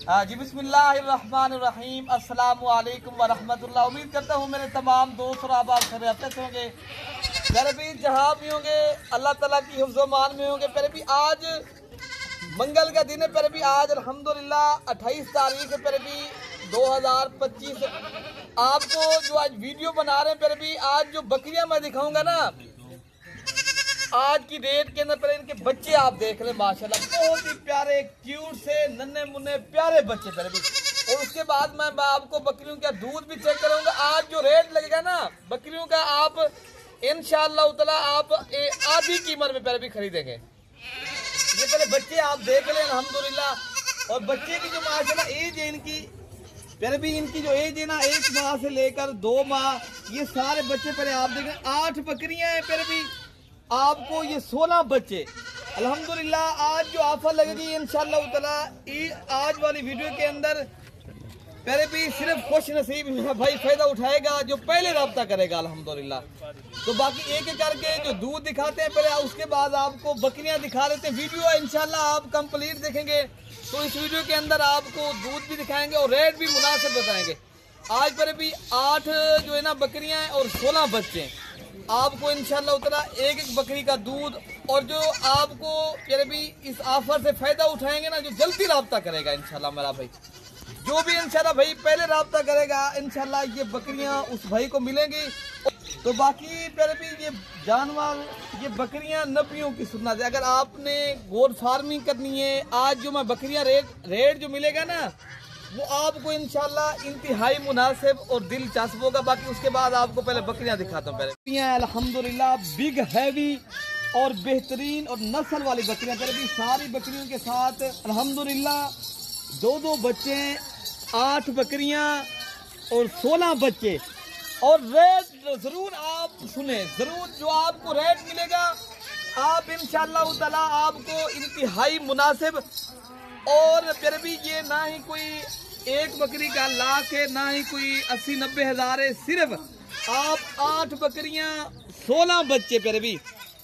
जी बिस्मिल्लाहिर्रहमानिर्रहीम अस्सलामु अलैकुम वरहमतुल्लाह। उम्मीद करता हूँ मेरे तमाम दोस्त और अहबाब खैरियत से होंगे। मेरे भी जहाँ भी होंगे अल्लाह ताला की हिफ्ज़ मान में होंगे। मेरे भी आज मंगल का दिन है। मेरे भी आज अल्हम्दुलिल्लाह 28 तारीख है। मेरे भी 2025 आपको जो आज वीडियो बना रहे हैं, मेरे भी आज जो बकरियां मैं दिखाऊंगा ना, आज की डेट के अंदर पहले इनके बच्चे आप देख लें, माशाल्लाह बहुत ही प्यारे क्यूट से नन्हे मुन्ने प्यारे बच्चे पहले भी। और उसके बाद मैं आपको बकरियों का दूध भी चेक करूंगा। आज जो रेट लगेगा ना बकरियों का, आप इंशाअल्लाह ताला आप आधी कीमत में पहले भी खरीदेंगे। ये पहले बच्चे आप देख लें अल्हम्दुलिल्लाह। और बच्चे की जो माशाल्लाह एज है इनकी, पहले भी इनकी जो एज है ना 1 माह से लेकर 2 माह, ये सारे बच्चे पहले आप देखें। 8 बकरियां हैं पहले भी आपको, ये 16 बच्चे अल्हम्दुलिल्लाह। आज जो ऑफर लगेगी इंशाअल्लाह ताला आज वाली वीडियो के अंदर, पहले भी सिर्फ खुश नसीब भाई फायदा उठाएगा जो पहले रब्ता करेगा अल्हम्दुलिल्लाह। तो बाकी एक एक करके जो दूध दिखाते हैं पहले, उसके बाद आपको बकरियां दिखा देते हैं। वीडियो इंशाअल्लाह आप कंप्लीट देखेंगे तो इस वीडियो के अंदर आपको दूध भी दिखाएंगे और रेट भी मुनासिब बताएंगे। आज पर भी 8 जो है ना बकरियां हैं और 16 बच्चे हैं। आपको इंशाअल्लाह उतना एक एक बकरी का दूध, और जो आपको फिर भी इस ऑफर से फायदा उठाएंगे ना, जो जल्दी राब्ता करेगा इंशाअल्लाह मेरा भाई, जो भी इंशाअल्लाह भाई पहले राब्ता करेगा इंशाअल्लाह ये बकरियां उस भाई को मिलेंगी। तो बाकी फिर भी ये जानवर, ये बकरियां नबियों की सुन्नत है। अगर आपने गोट फार्मिंग करनी है, आज जो मैं बकरियां रेट जो मिलेगा ना वो आपको इंशाल्लाह इंतहाई मुनासिब और दिलचस्प होगा। बाकी उसके बाद आपको पहले बकरियां दिखाता हूँ। पहले अल्हम्दुलिल्लाह बिग हैवी और बेहतरीन और नस्ल वाली बकरियां, पहले भी सारी बकरियों के साथ अल्हम्दुलिल्लाह 2 बच्चे, 8 बकरियां और 16 बच्चे। और रेट जरूर आप सुने, जरूर जो आपको रेट मिलेगा आप इंशाअल्लाह ताला आपको इंतहाई मुनासिब। और फिर भी ये ना ही कोई एक बकरी का लाख है, ना ही कोई 80-90 हज़ार है। सिर्फ आप 8 बकरियां 16 बच्चे फिर भी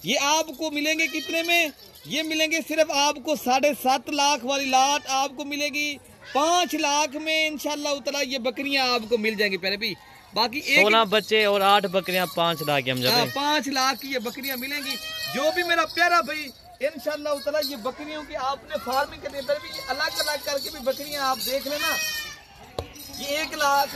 ये आपको मिलेंगे कितने में? ये मिलेंगे सिर्फ आपको 7.5 लाख वाली लाट आपको मिलेगी 5 लाख में इंशाअल्लाह ताला। ये बकरियां आपको मिल जाएंगी पहले भी। बाकी 16 बच्चे और 8 बकरियां 5 लाख की हम जब 5 लाख की ये बकरियां मिलेंगी। जो भी मेरा प्यारा भाई इंशाअल्लाह ताला ये बकरियों की आपने फार्मिंग करनी है, भी अलग अलग करके भी बकरियां आप देख लेना। ये 1 लाख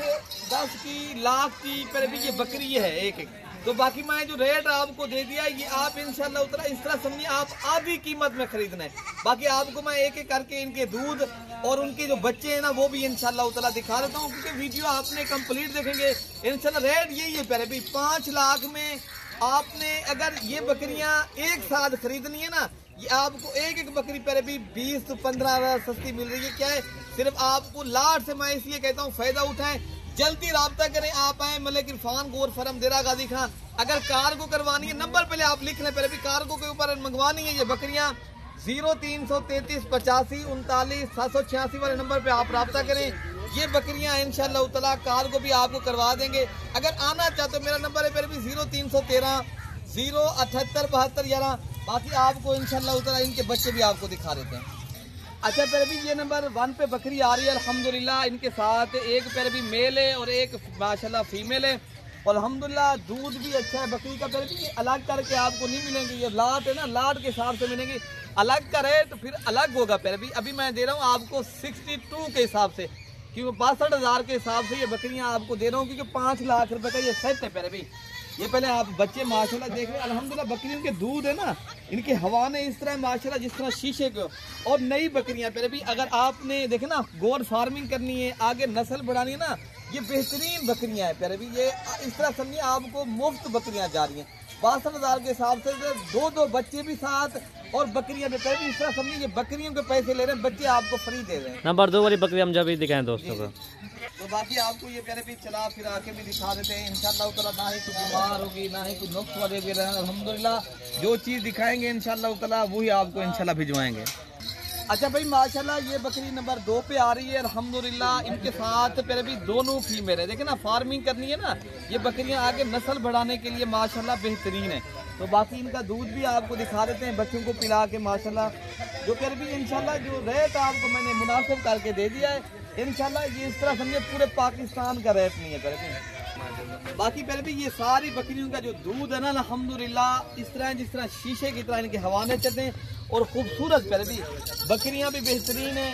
10 की लाख की पर भी ये बकरी है एक। तो बाकी मैं जो रेट आपको दे दिया ये आप इंशाअल्लाह ताला इस तरह समझिए आप आधी कीमत में खरीदना है। बाकी आपको मैं एक एक करके इनके दूध और उनके जो बच्चे हैं ना वो भी इंशाअल्लाह ताला दिखा देता हूँ, क्योंकि वीडियो आपने कंप्लीट देखेंगे इंशाअल्लाह। रेट यही है पहले भी 5 लाख में आपने अगर ये बकरियां एक साथ खरीदनी है ना, ये आपको एक एक बकरी पहले भी 20 से 15 हज़ार सस्ती मिल रही है। क्या है, सिर्फ आपको लाट से मैं इसलिए कहता हूँ फायदा उठाएं, जल्दी राब्ता करें। आप आए मलिक इरफान गोट फार्म देरा गाजी खां। अगर कार्गो करवानी है नंबर पहले आप लिख लें, पहले भी कार्गो के ऊपर मंगवानी है ये बकरियां 0333 85 39 786 वाले नंबर पे आप राब्ता करें। ये बकरियां इंशाअल्लाह ताला कार्गो भी आपको करवा देंगे। अगर आना चाहते हो मेरा नंबर है पहले भी 0313 078 72 11। बाकी आपको इंशाअल्लाह ताला इनके बच्चे भी आपको दिखा देते हैं। अच्छा पहले भी ये नंबर 1 पे बकरी आ रही है अल्हम्दुलिल्लाह। इनके साथ एक पहले भी मेल है और एक माशाल्लाह फीमेल है। और अल्हम्दुलिल्लाह दूध भी अच्छा है बकरी का। पहले भी अलग करके आपको नहीं मिलेंगे, ये लाट है ना, लाट के हिसाब से मिलेंगे। अलग का रेट फिर अलग होगा। पहले भी अभी मैं दे रहा हूँ आपको 62 के हिसाब से, क्योंकि 62 हज़ार के हिसाब से ये बकरियां आपको दे रहा हूँ, क्योंकि 5 लाख रुपए का ये सेट है। पहले भी ये पहले आप बच्चे माशाल्लाह देख रहे हैं अल्हम्दुलिल्लाह। बकरियों के दूध है ना, इनके हवाने इस तरह माशाल्लाह जिस तरह शीशे के। और नई बकरियां पहले भी अगर आपने देखे ना गोट फार्मिंग करनी है, आगे नस्ल बढ़ानी है ना, ये बेहतरीन बकरियां हैं। पहले भी ये इस तरह समझिए आपको मुफ्त बकरियां जा रही हैं 62 हज़ार के हिसाब से। 2 बच्चे भी साथ और बकरियां भी पहले भी इस तरह समझिए बकरियों के पैसे ले रहे हैं, बच्चे आपको फ्री दे रहे हैं। नंबर 2 वाली बकरी हम जब भी दिखाएं दोस्तों को। तो बाकी आपको ये पहले भी चला फिरा के भी दिखा देते हैं इंशाअल्लाह ताला। ना ही कोई बीमार होगी ना ही कोई नुक्स वाले भी रहें अल्हम्दुलिल्लाह। जो चीज़ दिखाएंगे इंशाअल्लाह ताला वही आपको इंशाअल्लाह भिजवाएंगे। अच्छा भाई माशाल्लाह ये बकरी नंबर 2 पे आ रही है अल्हम्दुलिल्लाह। इनके साथ पहले भी दोनों फीमेल है। देखे ना फार्मिंग करनी है ना, ये बकरियां आगे नस्ल बढ़ाने के लिए माशाल्लाह बेहतरीन है। तो बाकी इनका दूध भी आपको दिखा देते हैं बच्चों को पिला के माशाल्लाह। जो फिर भी इंशाल्लाह जो रेट आपको मैंने मुनासिब करके दे दिया है, इंशाल्लाह ये इस तरह समझे पूरे पाकिस्तान का रेट नहीं है फिर भी। बाकी फिर भी ये सारी बकरियों का जो दूध है ना अल्हम्दुलिल्लाह इस तरह जिस तरह शीशे की तरह इनके हवाने चलते हैं और खूबसूरत फिर भी बकरियां भी बेहतरीन है।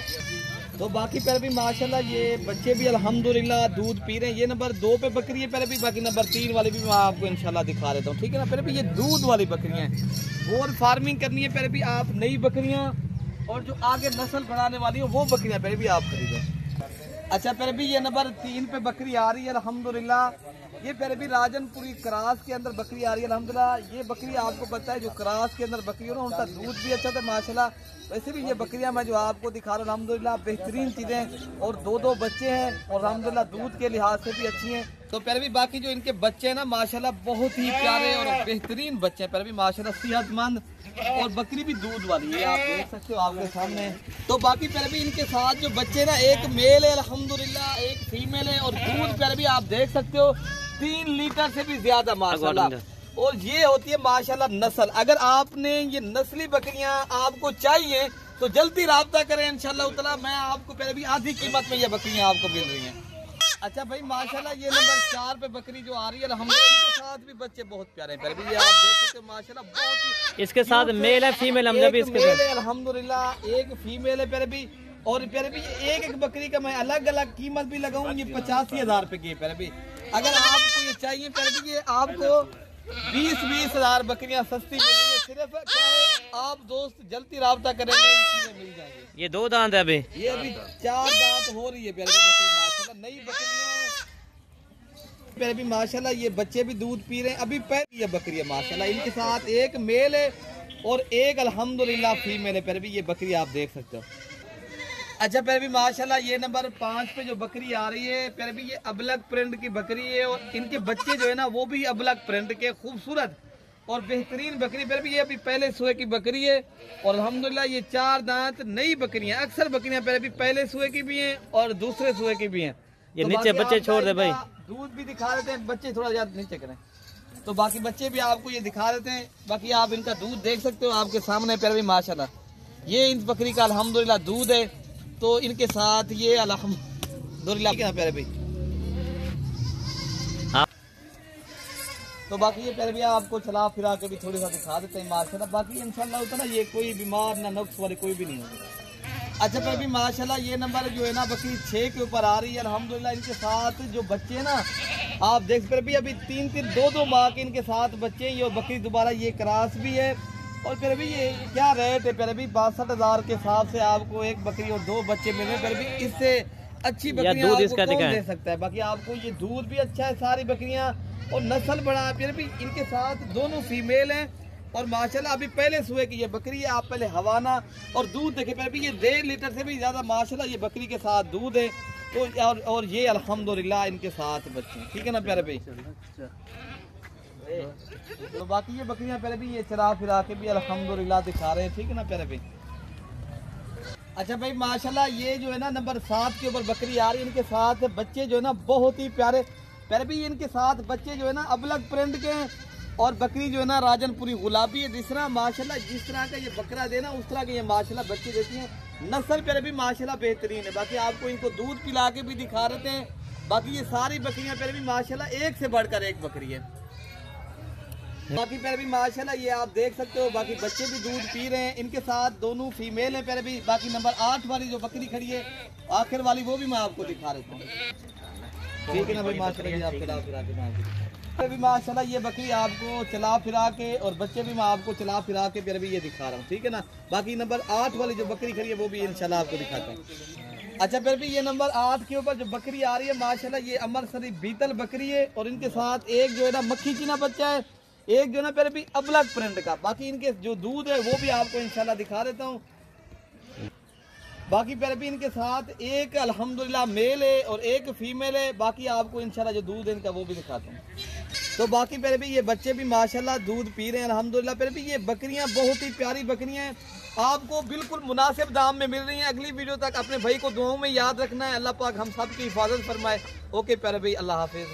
तो बाकी पर भी माशाल्लाह ये बच्चे भी अल्हम्दुलिल्लाह दूध पी रहे हैं। ये नंबर 2 पे बकरी है पर भी, बाकी नंबर 3 वाली भी मैं आपको इंशाल्लाह दिखा देता हूँ, ठीक है ना। फिर भी ये दूध वाली बकरियां हैं और फार्मिंग करनी है फिर भी आप नई बकरियां और जो आगे नस्ल बढ़ाने वाली है वो बकरियां फिर भी आप खरीदें। अच्छा फिर भी ये नंबर 3 पे बकरी आ रही है अल्हम्दुलिल्लाह। ये फिर भी राजनपुरी क्रास के अंदर बकरी आ रही है अल्हम्दुलिल्लाह। ये बकरी आपको पता है जो क्रास के अंदर बकरी हो ना उनका दूध भी अच्छा था माशाल्लाह। वैसे भी ये बकरियां मैं जो आपको दिखा रहा हूँ अल्हम्दुलिल्लाह बेहतरीन चीज़ें और 2 बच्चे हैं और अल्हम्दुलिल्लाह दूध के लिहाज से भी अच्छी हैं। तो फिर भी बाकी जो इनके बच्चे हैं ना माशाल्लाह बहुत ही प्यारे और बेहतरीन बच्चे हैं, फिर भी माशाल्लाह सेहतमंद और बकरी भी दूध वाली है, आप देख सकते हो आपके सामने। तो बाकी फिर भी इनके साथ जो बच्चे ना एक मेल है अल्हम्दुलिल्लाह, एक फीमेल है और दूध फिर भी आप देख सकते हो 3 लीटर से भी ज्यादा माशाल्लाह। और ये होती है माशाल्लाह नस्ल। अगर आपने ये नस्ली बकरियां आपको चाहिए तो जल्दी राब्ता करें इंशाल्लाह ताला। मैं आपको पहले भी आधी कीमत में ये बकरियां आपको मिल रही हैं। अच्छा भाई माशाल्लाह ये नंबर 4 पे बकरी जो आ रही है अल्हम्दुलिल्लाह इनके साथ भी बच्चे बहुत प्यारे हैं, फिर भी ये आप देख सकते हो माशाल्लाह बहुत ही। इसके साथ मेल है फीमेल हम भी इसके साथ अल्हम्दुलिल्लाह एक फीमेल है फिर भी। और फिर भी एक बकरी का मैं अलग अलग कीमत भी लगाऊं, ये 85,000 रुपए की फिर भी। अगर आपको ये चाहिए फिर भी ये आपको 20-20 हजार बकरियां सस्ती मिल रही है। सिर्फ क्या है आप दोस्त जल्दी राब्ता करेंगे मिल जाएंगे। ये 2 दांत है अभी, ये अभी 4 दांत हो रही है फिर भी बकरी माशाल्लाह नई बकरियां फिर भी माशाल्लाह। ये बच्चे भी दूध पी रहे हैं अभी पहले ये बकरी है माशाल्लाह। इनके साथ एक मेल है और एक अल्हम्दुलिल्लाह फीमेल है, फिर भी ये बकरी आप देख सकते हो। अच्छा फिर भी माशाल्लाह ये नंबर 5 पे जो बकरी आ रही है फिर भी ये अबलग प्रिंट की बकरी है और इनके बच्चे जो है ना वो भी अबलग प्रिंट के खूबसूरत और बेहतरीन बकरी। फिर भी ये अभी पहले सुए की बकरी है और अल्हम्दुलिल्लाह ये 4 दांत नई बकरियां। अक्सर बकरियां फिर भी पहले सुए की भी हैं और दूसरे सुए की भी हैं। ये तो नीचे बच्चे छोड़ दे भाई, दूध भी दिखा देते हैं, बच्चे थोड़ा ज्यादा नीचे करें तो बाकी बच्चे भी आपको ये दिखा देते हैं। बाकी आप इनका दूध देख सकते हो आपके सामने फिर भी माशाल्लाह। ये इन बकरी का अल्हम्दुलिल्लाह दूध है तो इनके साथ ये अल्हम्दुलिल्लाह प्यारे भाई। तो बाकी ये प्यारे भी आपको चला फिरा के भी थोड़ी सा दिखा देते हैं माशाल्लाह। बाकी इंशाल्लाह उतना ये कोई बीमार ना नुक्स वाली कोई भी नहीं होगी। अच्छा फिर भी माशाल्लाह ये नंबर जो है ना बकरी 6 के ऊपर आ रही है अल्हम्दुलिल्लाह। इनके साथ जो बच्चे हैं ना आप देख फिर भी अभी 3-3 2-2 माह के इनके साथ बच्चे हैं। ये बकरी दोबारा ये क्रास भी है और फिर भी ये क्या रेट है फिर भी 62,000 के हिसाब से आपको एक बकरी और 2 बच्चे मिले। फिर भी इससे अच्छी बकरियां आपको कौन दे सकता है। बाकी आपको ये दूध भी अच्छा है सारी बकरियां और नस्ल बड़ा है। फिर भी इनके साथ दोनों फीमेल हैं और माशाल्लाह अभी पहले सुए की ये बकरी है। आप पहले हवाना और दूध देखे फिर भी ये 1.5 लीटर से भी ज्यादा माशाल्लाह ये बकरी के साथ दूध है। तो और ये अल्हम्दुलिल्लाह इनके साथ बच्चे ठीक है ना प्यारे भाई। तो बाकी ये बकरियां पहले भी ये चला फिरा के भी अल्हम्दुलिल्लाह दिखा रहे हैं ठीक है ना प्यारे भाई। अच्छा भाई माशाल्लाह ये जो है ना नंबर 7 के ऊपर बकरी आ रही है। इनके साथ बच्चे जो है ना बहुत ही प्यारे प्यारे भी। इनके साथ बच्चे जो है ना अबलग प्रिंट के हैं और बकरी जो है ना राजनपुरी गुलाबी है। जिस तरह माशाल्लाह जिस तरह का ये बकरा देना उस तरह के ये माशाल्लाह बच्चे देती हैं। नस्ल प्यारे भी माशाल्लाह बेहतरीन है। बाकी आपको इनको दूध पिला के भी दिखा रहे हैं। बाकी ये सारी बकरियां प्यारे भी माशाल्लाह एक से बढ़कर एक बकरी है। बाकी प्यारे भी माशाल्लाह ये आप देख सकते हो। बाकी बच्चे भी दूध पी रहे हैं। इनके साथ दोनों फीमेल है प्यारे भी। बाकी नंबर 8 वाली जो बकरी खड़ी है आखिर वाली वो भी मैं आपको दिखा देता हूँ ठीक है ना भाई माशाल्लाह। आप चला फिरा के भी माशाल्लाह ये बकरी आपको चला फिरा के और बच्चे भी मैं आपको चला फिरा के फिर भी ये दिखा रहा हूँ ठीक है ना। बाकी नंबर 8 वाली जो बकरी खड़ी है वो भी इंशाल्लाह आपको दिखाता हूँ। अच्छा फिर भी ये नंबर 8 के ऊपर जो बकरी आ रही है माशाल्लाह ये अमरसरी बीतल बकरी है और इनके साथ एक जो है ना मक्खी चीना बच्चा है, एक जो है ना फिर भी अबलग प्रिंट का। बाकी इनके जो दूध है वो भी आपको इंशाल्लाह दिखा देता हूँ। बाकी फिर भी इनके साथ एक अल्हम्दुलिल्लाह मेल है और एक फीमेल है। बाकी आपको इंशाल्लाह जो दूध है इनका वो भी दिखाता हूँ। तो बाकी फिर भी ये बच्चे भी माशाल्लाह दूध पी रहे हैं अल्हम्दुलिल्लाह। फिर भी ये बकरियां बहुत ही प्यारी बकरियां हैं, आपको बिल्कुल मुनासिब दाम में मिल रही हैं। अगली वीडियो तक अपने भाई को दुआओं में याद रखना है। अल्लाह पाक हम सब की हिफाजत फरमाए। ओके प्यारे भाई, अल्लाह हाफिज।